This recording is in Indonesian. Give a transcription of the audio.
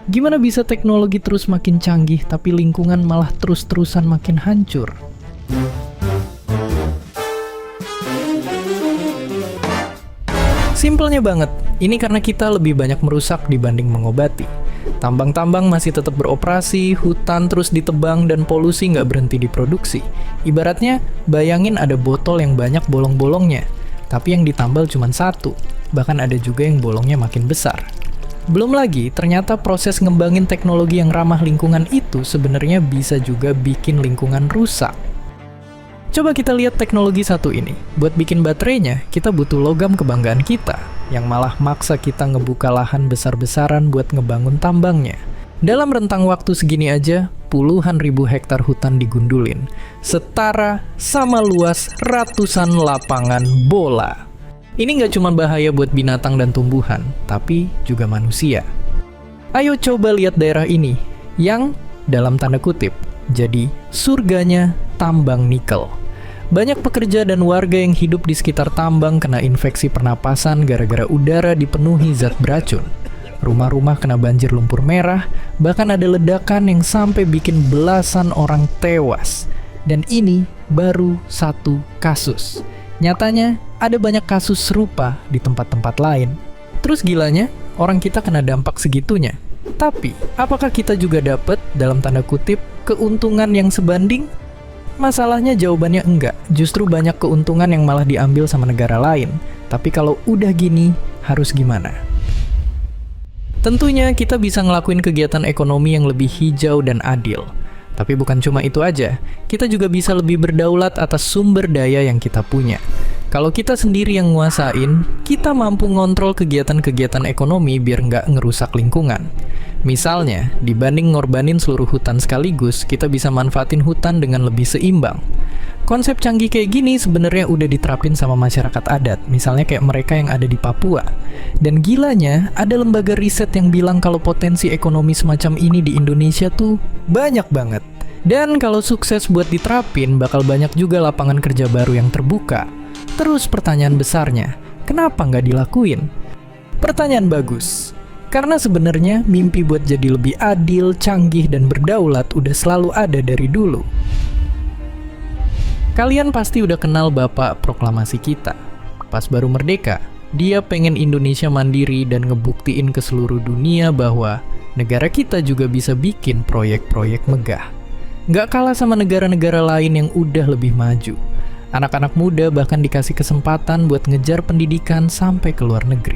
Gimana bisa teknologi terus makin canggih tapi lingkungan malah terus-terusan makin hancur? Simpelnya banget, ini karena kita lebih banyak merusak dibanding mengobati. Tambang-tambang masih tetap beroperasi, hutan terus ditebang, dan polusi nggak berhenti diproduksi. Ibaratnya, bayangin ada botol yang banyak bolong-bolongnya, tapi yang ditambal cuma satu, bahkan ada juga yang bolongnya makin besar. Belum lagi, ternyata proses ngembangin teknologi yang ramah lingkungan itu sebenarnya bisa juga bikin lingkungan rusak. Coba kita lihat teknologi satu ini. Buat bikin baterainya, kita butuh logam kebanggaan kita, yang malah maksa kita ngebuka lahan besar-besaran buat ngebangun tambangnya. Dalam rentang waktu segini aja, puluhan ribu hektar hutan digundulin, setara sama luas ratusan lapangan bola. Ini nggak cuma bahaya buat binatang dan tumbuhan, tapi juga manusia. Ayo coba lihat daerah ini, yang dalam tanda kutip, jadi surganya tambang nikel. Banyak pekerja dan warga yang hidup di sekitar tambang kena infeksi pernapasan gara-gara udara dipenuhi zat beracun. Rumah-rumah kena banjir lumpur merah, bahkan ada ledakan yang sampai bikin belasan orang tewas. Dan ini baru satu kasus. Nyatanya, ada banyak kasus serupa di tempat-tempat lain. Terus gilanya, orang kita kena dampak segitunya. Tapi, apakah kita juga dapat, dalam tanda kutip, keuntungan yang sebanding? Masalahnya jawabannya enggak, justru banyak keuntungan yang malah diambil sama negara lain. Tapi kalau udah gini, harus gimana? Tentunya kita bisa ngelakuin kegiatan ekonomi yang lebih hijau dan adil. Tapi bukan cuma itu aja, kita juga bisa lebih berdaulat atas sumber daya yang kita punya. Kalau kita sendiri yang nguasain, kita mampu ngontrol kegiatan-kegiatan ekonomi biar nggak ngerusak lingkungan. Misalnya, dibanding ngorbanin seluruh hutan sekaligus, kita bisa manfaatin hutan dengan lebih seimbang. Konsep canggih kayak gini sebenarnya udah diterapin sama masyarakat adat, misalnya kayak mereka yang ada di Papua. Dan gilanya, ada lembaga riset yang bilang kalau potensi ekonomi semacam ini di Indonesia tuh banyak banget. Dan kalau sukses buat diterapin, bakal banyak juga lapangan kerja baru yang terbuka. Terus pertanyaan besarnya, kenapa nggak dilakuin? Pertanyaan bagus. Karena sebenarnya mimpi buat jadi lebih adil, canggih, dan berdaulat udah selalu ada dari dulu. Kalian pasti udah kenal Bapak Proklamasi kita. Pas baru merdeka, dia pengen Indonesia mandiri dan ngebuktiin ke seluruh dunia bahwa negara kita juga bisa bikin proyek-proyek megah. Nggak kalah sama negara-negara lain yang udah lebih maju. Anak-anak muda bahkan dikasih kesempatan buat ngejar pendidikan sampai ke luar negeri.